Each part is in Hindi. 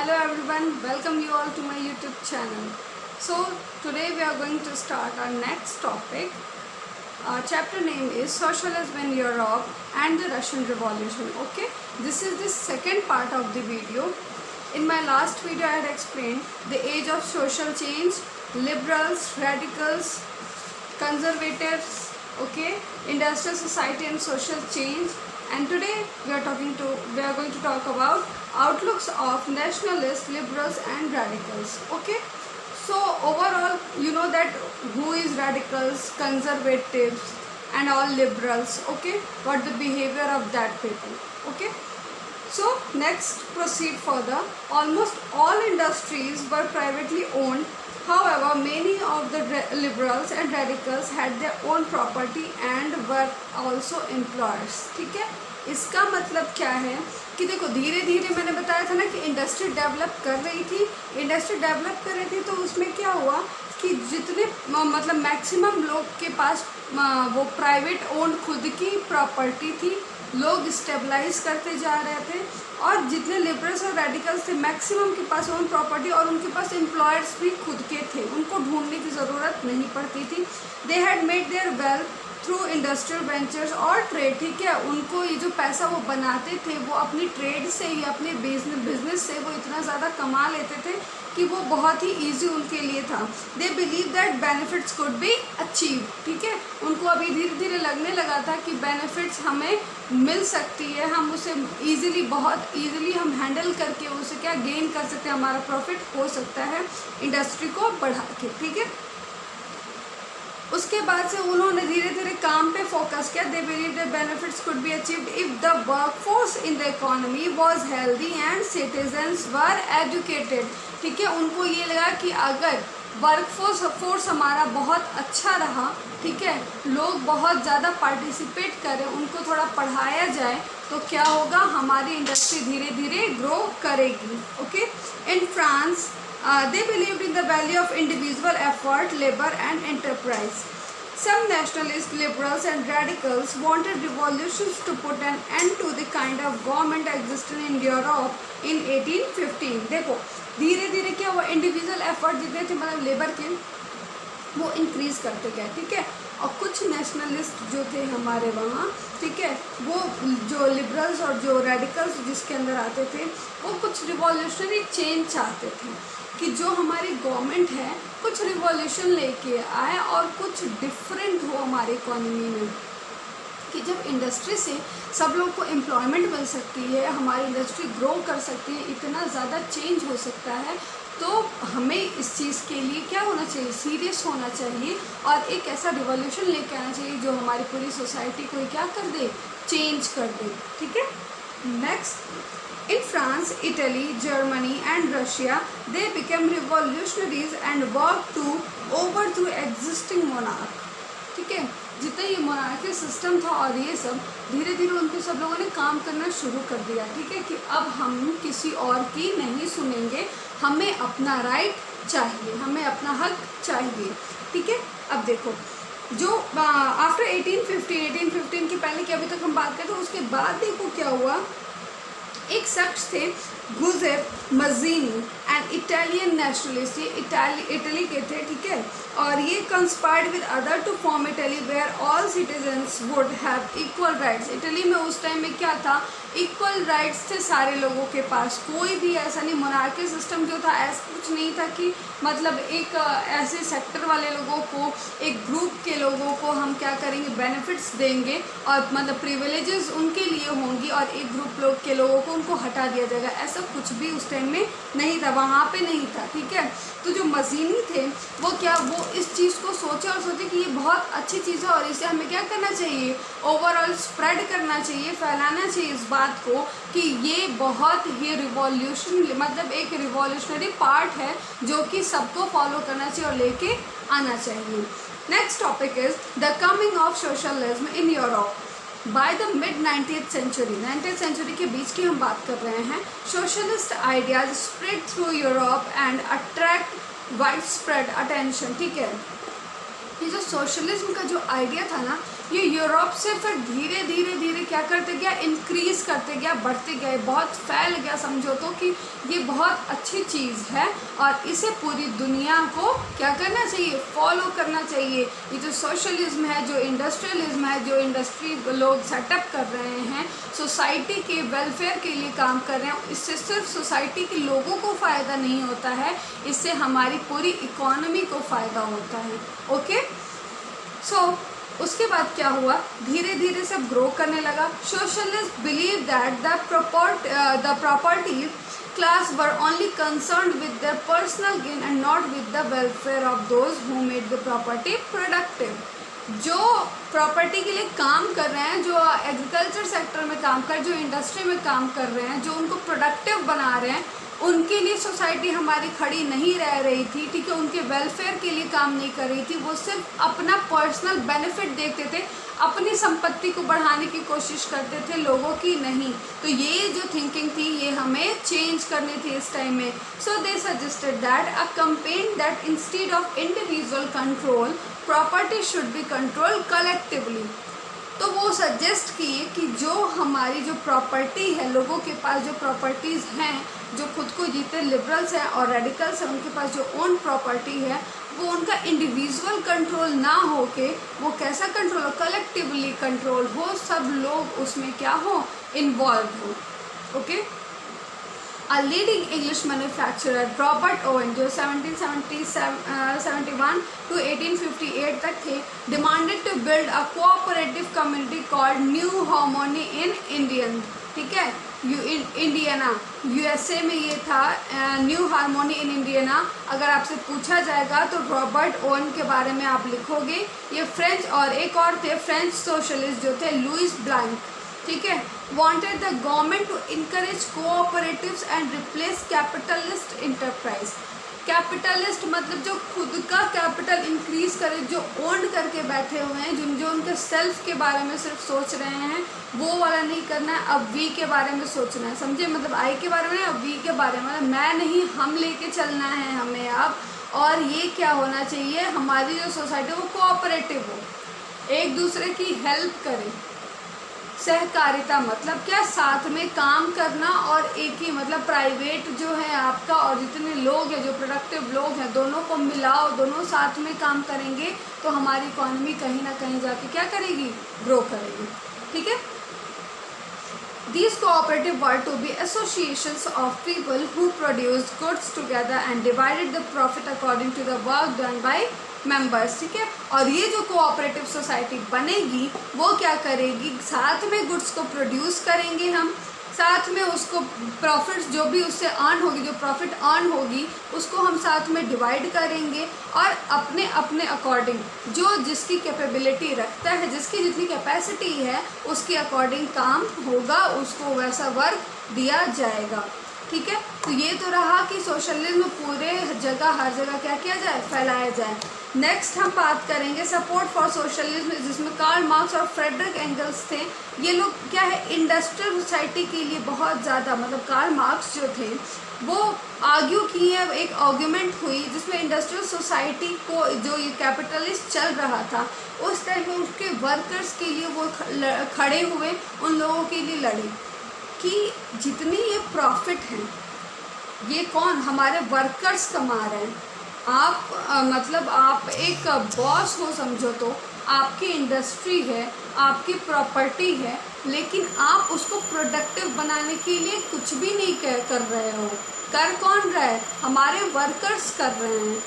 Hello everyone, welcome you all to my YouTube channel. So today we are going to start our next topic. Our chapter name is Socialism in Europe and the Russian Revolution. Okay, this is the second part of the video. In my last video I had explained the age of social change, liberals, radicals, conservatives, okay, industrial society and social change. And today we are going to talk about outlooks of nationalists, liberals and radicals. Okay, so overall you know that who is radicals, conservatives and all liberals. Okay, what the behavior of that people. Okay, so next proceed further. Almost all industries were privately owned. However, many of the liberals and radicals had their own property and were also employers. ठीक है, इसका मतलब क्या है कि देखो धीरे धीरे मैंने बताया था ना कि इंडस्ट्री डेवलप कर रही थी तो उसमें क्या हुआ कि जितने मतलब मैक्सिमम लोग के पास वो प्राइवेट ओन्ड खुद की प्रॉपर्टी थी, लोग स्टेबलाइज करते जा रहे थे और जितने लिबरल्स और रेडिकल्स थे मैक्सिमम के पास ओन प्रॉपर्टी और उनके पास एम्प्लॉयर्स भी खुद के थे, उनको ढूंढने की ज़रूरत नहीं पड़ती थी. They had made their wealth through industrial ventures और ट्रेड. ठीक है, उनको ये जो पैसा वो बनाते थे वो अपनी ट्रेड से ही, अपने बिजनेस से वो इतना ज़्यादा कमा लेते थे कि वो बहुत ही ईजी उनके लिए था. They believe that benefits could be achieve. ठीक है, उनको अभी धीरे धीरे लगने लगा था कि बेनिफिट्स हमें मिल सकती है, हम उसे बहुत ईजिली हम हैंडल करके उसे क्या गेन कर सकते हैं, हमारा प्रॉफिट हो सकता है इंडस्ट्री को बढ़ा के. ठीक है, उसके बाद से उन्होंने धीरे धीरे काम पे फोकस किया. They believe the benefits could be achieved if the workforce in the economy was healthy and citizens were educated. ठीक है, उनको ये लगा कि अगर वर्कफोर्स हमारा बहुत अच्छा रहा, ठीक है, लोग बहुत ज़्यादा पार्टिसिपेट करें, उनको थोड़ा पढ़ाया जाए तो क्या होगा, हमारी इंडस्ट्री धीरे धीरे ग्रो करेगी. Okay, in France they believed in the value of individual effort, labor and enterprise. Some nationalists, liberals and radicals wanted revolutions to put an end to the kind of government existed in Europe in 1815. देखो धीरे धीरे क्या हुआ, इंडिविजुअल एफर्ट जितने थे मतलब लेबर के वो इंक्रीज़ करते गए. ठीक है, और कुछ नेशनलिस्ट जो थे हमारे वहाँ, ठीक है, वो जो लिबरल्स और जो रेडिकल्स जिसके अंदर आते थे वो कुछ रिवॉल्यूशनरी चेंज चाहते थे कि जो हमारी गवर्नमेंट है कुछ रिवॉल्यूशन लेके आए और कुछ डिफरेंट हो हमारी इकोनॉमी में, कि जब इंडस्ट्री से सब लोग को एम्प्लॉयमेंट मिल सकती है, हमारी इंडस्ट्री ग्रो कर सकती है, इतना ज़्यादा चेंज हो सकता है, तो हमें इस चीज़ के लिए क्या होना चाहिए, सीरियस होना चाहिए और एक ऐसा रिवॉल्यूशन लेके आना चाहिए जो हमारी पूरी सोसाइटी को क्या कर दे, चेंज कर दे. ठीक है, next in France, Italy, Germany and Russia, they became revolutionaries and worked to overthrow existing monarch. ठीक है, जितना ये मोनार्की सिस्टम था और ये सब धीरे धीरे उनको सब लोगों ने काम करना शुरू कर दिया. ठीक है, कि अब हम किसी और की नहीं सुनेंगे, हमें अपना राइट चाहिए, हमें अपना हक चाहिए. ठीक है, अब देखो जो आफ्टर 1815 के पहले की अभी तक हम बात करें तो उसके बाद देखो क्या हुआ. एक शख्स थे Giuseppe Mazzini and Italian nationalist, ये इटली के थे. ठीक है, और ये conspired with other to form Italy where all citizens would have equal rights. Italy में उस टाइम में क्या था, इक्वल राइट्स थे सारे लोगों के पास, कोई भी ऐसा नहीं, मोनार्की सिस्टम जो था ऐसा कुछ नहीं था कि मतलब एक ऐसे सेक्टर वाले लोगों को, एक ग्रुप के लोगों को हम क्या करेंगे, बेनिफिट्स देंगे और मतलब प्रिविलेजेस उनके लिए होंगी और एक ग्रुप लोग के लोगों को उनको हटा दिया जाएगा, ऐसा कुछ भी उस टाइम में नहीं था, वहाँ पे नहीं था. ठीक है, तो जो मज़ीनी थे वो इस चीज़ को सोचे कि ये बहुत अच्छी चीज़ है और इसे हमें क्या करना चाहिए, ओवरऑल स्प्रेड करना चाहिए, फैलाना चाहिए इस बात को कि ये बहुत ही रिवॉल्यूशन मतलब एक रिवॉल्यूशनरी पार्ट है जो कि सबको फॉलो करना चाहिए और लेके आना चाहिए. Next topic is the coming of socialism in Europe. By the mid 19th century के बीच की हम बात कर रहे हैं. Socialist ideas spread through Europe and attract wide spread attention. ठीक है, ये जो सोशलिज्म का जो आइडिया था ना ये यूरोप से फिर धीरे धीरे धीरे क्या करते गया, इंक्रीज करते गया, बढ़ते गए, बहुत फैल गया। समझो तो कि ये बहुत अच्छी चीज़ है और इसे पूरी दुनिया को क्या करना चाहिए, फॉलो करना चाहिए। ये जो सोशलिज्म है, जो इंडस्ट्रियलिज्म है, जो इंडस्ट्री लोग सेटअप कर रहे हैं, सोसाइटी के वेलफेयर के लिए काम कर रहे हैं, इससे सिर्फ सोसाइटी के लोगों को फ़ायदा नहीं होता है, इससे हमारी पूरी इकोनॉमी को फ़ायदा होता है। ओके, सो उसके बाद क्या हुआ, धीरे धीरे सब ग्रो करने लगा। Socialist believe that the property class were only concerned with their personal gain and not with the welfare of those who made the property productive। जो प्रॉपर्टी के लिए काम कर रहे हैं, जो एग्रीकल्चर सेक्टर में काम कर, जो इंडस्ट्री में काम कर रहे हैं, जो उनको प्रोडक्टिव बना रहे हैं, उनके लिए सोसाइटी हमारी खड़ी नहीं रह रही थी, ठीक है, उनके वेलफेयर के लिए काम नहीं कर रही थी। वो सिर्फ अपना पर्सनल बेनिफिट देखते थे, अपनी संपत्ति को बढ़ाने की कोशिश करते थे, लोगों की नहीं। तो ये जो थिंकिंग थी ये हमें चेंज करनी थी इस टाइम में। So they suggested that a campaign that instead of individual control property should be control collectively. तो वो सजेस्ट किए कि जो हमारी जो प्रॉपर्टी है, लोगों के पास जो प्रॉपर्टीज़ हैं, जो खुद को जीते लिबरल्स हैं और रेडिकल्स हैं, उनके पास जो ओन प्रॉपर्टी है वो उनका इंडिविजुअल कंट्रोल ना हो के वो कैसा कंट्रोल हो, कलेक्टिवली कंट्रोल हो, सब लोग उसमें क्या हो, इन्वॉल्व हो। Okay, A leading English manufacturer Robert oven जो 1771 to 1858 तक थे, demanded to build a cooperative community called New Harmony in Indian, ठीक है, इंडियाना, यूएसए में ये था, न्यू हारमोनी इन इंडियाना। अगर आपसे पूछा जाएगा तो रॉबर्ट ओवन के बारे में आप लिखोगे, ये फ्रेंच, और एक और थे फ्रेंच सोशलिस्ट जो थे लुइस ब्लैंक, ठीक है, wanted the government to encourage cooperatives and replace capitalist enterprise। Capitalist मतलब जो खुद का कैपिटल इंक्रीज करे, जो ओन करके बैठे हुए हैं, जो उनके सेल्फ के बारे में सिर्फ सोच रहे हैं, वो वाला नहीं करना है, अब वी के बारे में सोचना है। समझे, मतलब आई के बारे में, अब वी के बारे में, मतलब मैं नहीं, हम लेके चलना है हमें अब। और ये क्या होना चाहिए, हमारी जो सोसाइटी वो कोऑपरेटिव हो, एक दूसरे की हेल्प करे। सहकारिता मतलब क्या, साथ में काम करना, और एक ही मतलब प्राइवेट जो है आपका और जितने लोग हैं, जो प्रोडक्टिव लोग हैं, दोनों को मिलाओ, दोनों साथ में काम करेंगे तो हमारी इकोनॉमी कहीं ना कहीं जाके क्या करेगी, ग्रो करेगी। ठीक है, These cooperative were to be associations of people who produced goods together and divided the profit according to the work done by members। ठीक है, और ये जो कोऑपरेटिव सोसाइटी बनेगी वो क्या करेगी, साथ में गुड्स को प्रोड्यूस करेंगे हम, साथ में उसको प्रॉफिट्स जो भी उससे अर्न होगी, जो प्रॉफिट अर्न होगी उसको हम साथ में डिवाइड करेंगे, और अपने अपने अकॉर्डिंग जो जिसकी कैपेबिलिटी रखता है, जिसकी जितनी कैपेसिटी है उसके अकॉर्डिंग काम होगा, उसको वैसा वर्क दिया जाएगा। ठीक है, तो ये तो रहा कि सोशलिज्म पूरे जगह, हर जगह क्या किया जाए, फैलाया जाए। नेक्स्ट हम बात करेंगे सपोर्ट फॉर सोशलिज्म, जिसमें कार्ल मार्क्स और फ्रेडरिक एंगल्स थे। ये लोग क्या है, इंडस्ट्रियल सोसाइटी के लिए बहुत ज़्यादा, मतलब कार्ल मार्क्स जो थे वो आर्ग्यू किए, एक आर्ग्यूमेंट हुई जिसमें इंडस्ट्रियल सोसाइटी को, जो ये कैपिटलिस्ट चल रहा था उस टाइम में, उसके वर्कर्स के लिए वो खड़े हुए, उन लोगों के लिए लड़े कि जितनी ये प्रॉफिट हैं ये कौन, हमारे वर्कर्स कमा रहे हैं। आप मतलब आप एक बॉस हो समझो तो, आपकी इंडस्ट्री है, आपकी प्रॉपर्टी है, लेकिन आप उसको प्रोडक्टिव बनाने के लिए कुछ भी नहीं कर रहे हो। कर कौन रहा है, हमारे वर्कर्स कर रहे हैं।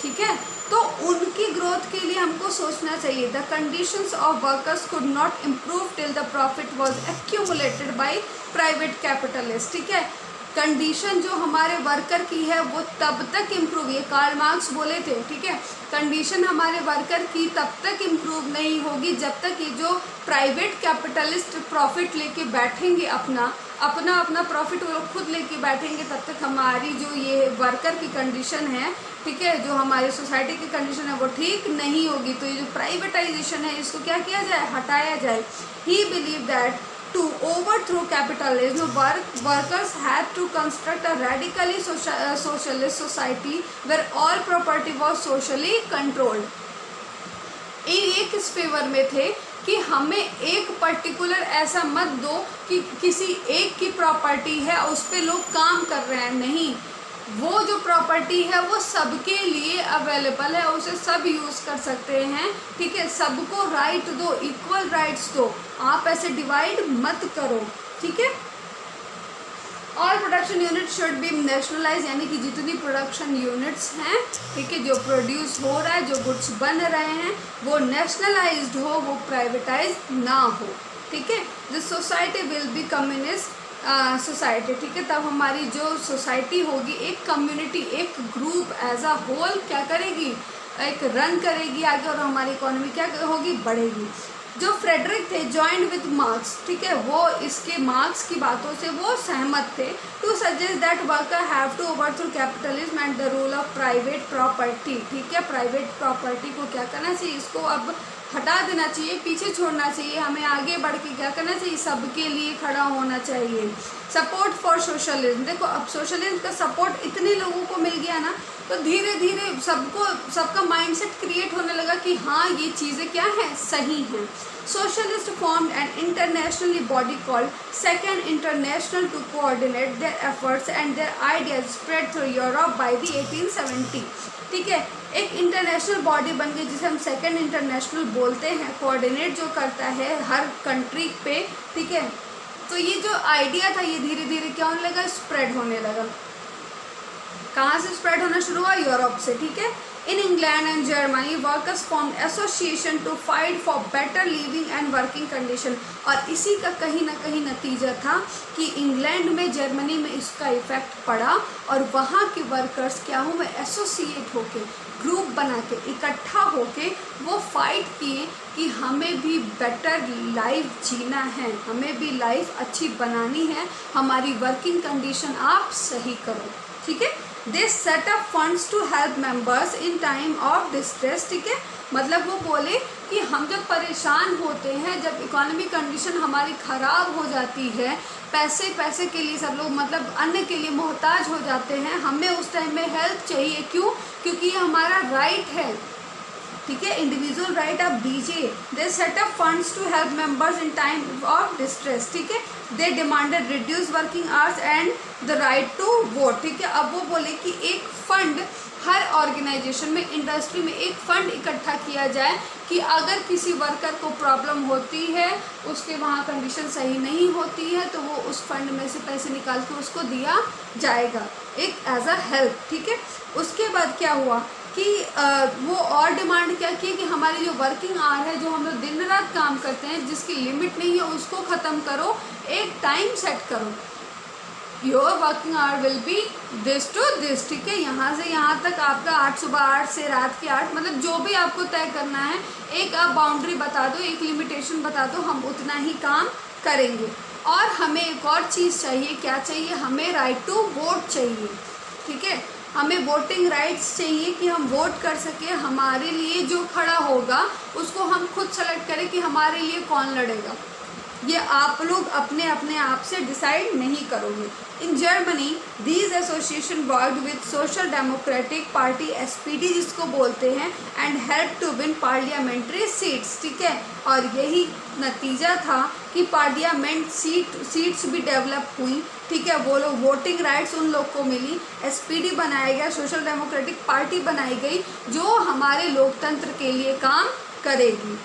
ठीक है, तो उनकी ग्रोथ के लिए हमको सोचना चाहिए। The conditions of workers could not improve till the profit was accumulated by private capitalist. ठीक है, कंडीशन जो हमारे वर्कर की है वो तब तक इम्प्रूव, ये कार्ल मार्क्स बोले थे। ठीक है, कंडीशन हमारे वर्कर की तब तक इम्प्रूव नहीं होगी जब तक ये जो प्राइवेट कैपिटलिस्ट प्रॉफिट लेके बैठेंगे, अपना प्रॉफिट वो लोग खुद लेके बैठेंगे, तब तक हमारी जो ये वर्कर की कंडीशन है, ठीक है, जो हमारी सोसाइटी की कंडीशन है वो ठीक नहीं होगी। तो ये जो प्राइवेटाइजेशन है इसको क्या किया जाए, हटाया जाए। ही believe that to overthrow capitalism, workers had to construct a radically socialist society where all property was socially controlled। ये किस फेवर में थे कि हमें एक पर्टिकुलर ऐसा मत दो कि किसी एक की प्रॉपर्टी है उस पर लोग काम कर रहे हैं, नहीं, वो जो प्रॉपर्टी है वो सबके लिए अवेलेबल है, उसे सब यूज़ कर सकते हैं, ठीक है। सबको राइट दो, इक्वल राइट्स दो, आप ऐसे डिवाइड मत करो, ठीक है। All production unit should be nationalise, यानी कि जितनी प्रोडक्शन यूनिट्स हैं, ठीक है, जो प्रोड्यूस हो रहा है, जो गुड्स बन रहे हैं, वो नेशनलाइज्ड हो, वो प्राइवेटाइज ना हो, ठीक है। This society will be communist society, ठीक है। तब हमारी जो सोसाइटी होगी, एक कम्युनिटी, एक ग्रुप एज अ होल क्या करेगी, एक रन करेगी आगे, और हमारी इकोनॉमी क्या होगी, बढ़ेगी। जो फ्रेडरिक थे जॉइंड विद मार्क्स, ठीक है, वो इसके मार्क्स की बातों से वो सहमत थे, to suggest that worker have to overthrow capitalism and the rule of private property, ठीक है। प्राइवेट प्रॉपर्टी को क्या करना चाहिए, इसको अब हटा देना चाहिए, पीछे छोड़ना चाहिए, हमें आगे बढ़ के क्या करना चाहिए, सबके लिए खड़ा होना चाहिए। सपोर्ट फॉर सोशलिज्म, देखो अब सोशलिज्म का सपोर्ट इतने लोगों को मिल गया ना, तो धीरे धीरे सबका माइंडसेट क्रिएट होने लगा कि हाँ ये चीज़ें क्या हैं, सही हैं। Socialist formed an internationally body called second international to coordinate their efforts and their ideas spread through Europe by the 1870, ठीक है। एक इंटरनेशनल बॉडी बन गई जिसे हम सेकेंड इंटरनेशनल बोलते हैं, कोऑर्डिनेट जो करता है हर कंट्री पे, ठीक है। तो ये जो आइडिया था ये धीरे धीरे क्या होने लगा, स्प्रेड होने लगा। कहाँ से स्प्रेड होना शुरू हुआ, यूरोप से, ठीक है। In England and Germany workers formed association to fight for better living and working condition, और इसी का कहीं ना कहीं नतीजा था कि इंग्लैंड में, जर्मनी में इसका इफेक्ट पड़ा, और वहाँ के वर्कर्स क्या हुए, एसोसिएट होके, ग्रुप बना के, इकट्ठा होके वो फाइट किए कि हमें भी बेटर लाइफ जीना है, हमें भी लाइफ अच्छी बनानी है, हमारी वर्किंग कंडीशन आप सही करो, ठीक है। They set up funds to help members in time of distress, ठीक है। मतलब वो बोले कि हम जब परेशान होते हैं, जब इकोनॉमिक कंडीशन हमारी ख़राब हो जाती है, पैसे के लिए सब लोग मतलब अन्न के लिए मोहताज हो जाते हैं, हमें उस टाइम में हेल्प चाहिए, क्यों, क्योंकि ये हमारा राइट है, ठीक है, इंडिविजुअल राइट आप दीजिए। They set up funds to help members in time of distress, ठीक है। They demanded reduce working hours and the right to vote, ठीक है। अब वो बोले कि एक फंड हर ऑर्गेनाइजेशन में, इंडस्ट्री में एक फंड इकट्ठा किया जाए कि अगर किसी वर्कर को प्रॉब्लम होती है, उसके वहाँ कंडीशन सही नहीं होती है, तो वो उस फंड में से पैसे निकाल के उसको दिया जाएगा, एक एज अ हेल्प, ठीक है। उसके बाद क्या हुआ कि वो और डिमांड क्या की कि हमारी जो वर्किंग आवर है, जो हम लोग दिन रात काम करते हैं, जिसकी लिमिट नहीं है, उसको ख़त्म करो, एक टाइम सेट करो, your working hour will be this to this, ठीक है। यहाँ से यहाँ तक आपका 8 सुबह 8 से रात के 8, मतलब जो भी आपको तय करना है, एक आप बाउंड्री बता दो, एक लिमिटेशन बता दो, हम उतना ही काम करेंगे। और हमें एक और चीज़ चाहिए, क्या चाहिए, हमें राइट टू वोट चाहिए, ठीक है। हमें वोटिंग राइट्स चाहिए कि हम वोट कर सकें, हमारे लिए जो खड़ा होगा उसको हम खुद सेलेक्ट करें कि हमारे लिए कौन लड़ेगा, ये आप लोग अपने अपने आप से डिसाइड नहीं करोगे। In Germany these association worked with social democratic party SPD जिसको बोलते हैं, and help to win parliamentary seats, ठीक है। और यही नतीजा था कि पार्लियामेंट सीट्स भी डेवलप हुई, ठीक है। वो लोग वोटिंग राइट्स उन लोग को मिली, SPD बनाया गया, सोशल डेमोक्रेटिक पार्टी बनाई गई जो हमारे लोकतंत्र के लिए काम करेगी।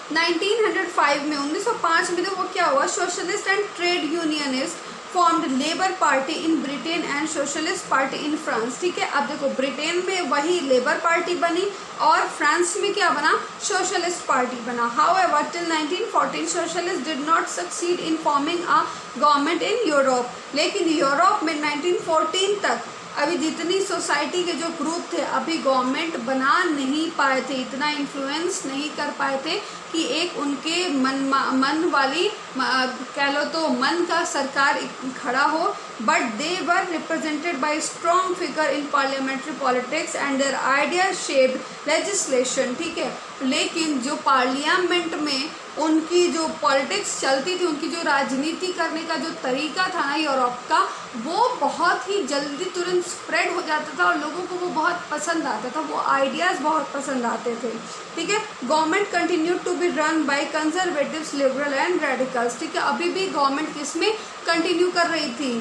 1905 में 1905 में तो वो क्या हुआ, socialist and trade unionist formed labour party in Britain and socialist party in France, ठीक है। अब देखो ब्रिटेन में वही लेबर पार्टी बनी और फ्रांस में क्या बना, सोशलिस्ट पार्टी बना। However till 1914 socialist did not succeed in forming a government in Europe, लेकिन यूरोप में 1914 तक अभी जितनी सोसाइटी के जो ग्रुप थे अभी गवर्नमेंट बना नहीं पाए थे, इतना इन्फ्लुएंस नहीं कर पाए थे कि एक उनके मन वाली कह लो तो मन का सरकार खड़ा हो, but they were represented by strong figure in parliamentary politics and their ideas shaped legislation, ठीक है। लेकिन जो पार्लियामेंट में उनकी जो पॉलिटिक्स चलती थी, उनकी जो राजनीति करने का जो तरीका था ना यूरोप का, वो बहुत ही जल्दी तुरंत स्प्रेड हो जाता था और लोगों को वो बहुत पसंद आता था, वो आइडियाज़ बहुत पसंद आते थे। ठीक है, government continue to be run by conservatives, liberal and radicals. ठीक है, अभी भी गवर्नमेंट किसमें कंटिन्यू कर रही थी,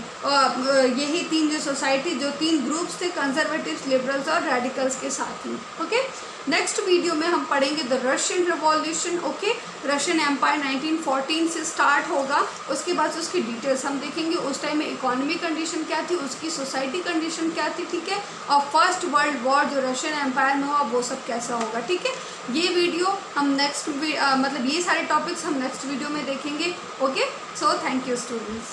यही तीन जो सोसाइटी, जो तीन ग्रुप्स थे, कंजर्वेटिव्स, लिबरल्स और रेडिकल्स के साथ ही। ओके, नेक्स्ट वीडियो में हम पढ़ेंगे the Russian revolution. Okay, Russian empire 1914 से स्टार्ट होगा, उसके बाद उसकी डिटेल्स हम देखेंगे, उस टाइम में इकोनॉमिक कंडीशन क्या थी, उसकी सोसाइटी कंडीशन क्या थी। ठीक है, और फर्स्ट वर्ल्ड वॉर जो रशियन एम्पायर में हुआ वो सब कैसा होगा। ठीक है, ये वीडियो हम नेक्स्ट मतलब ये सारे टॉपिक्स हम नेक्स्ट वीडियो में देखेंगे। Okay, so thank you students.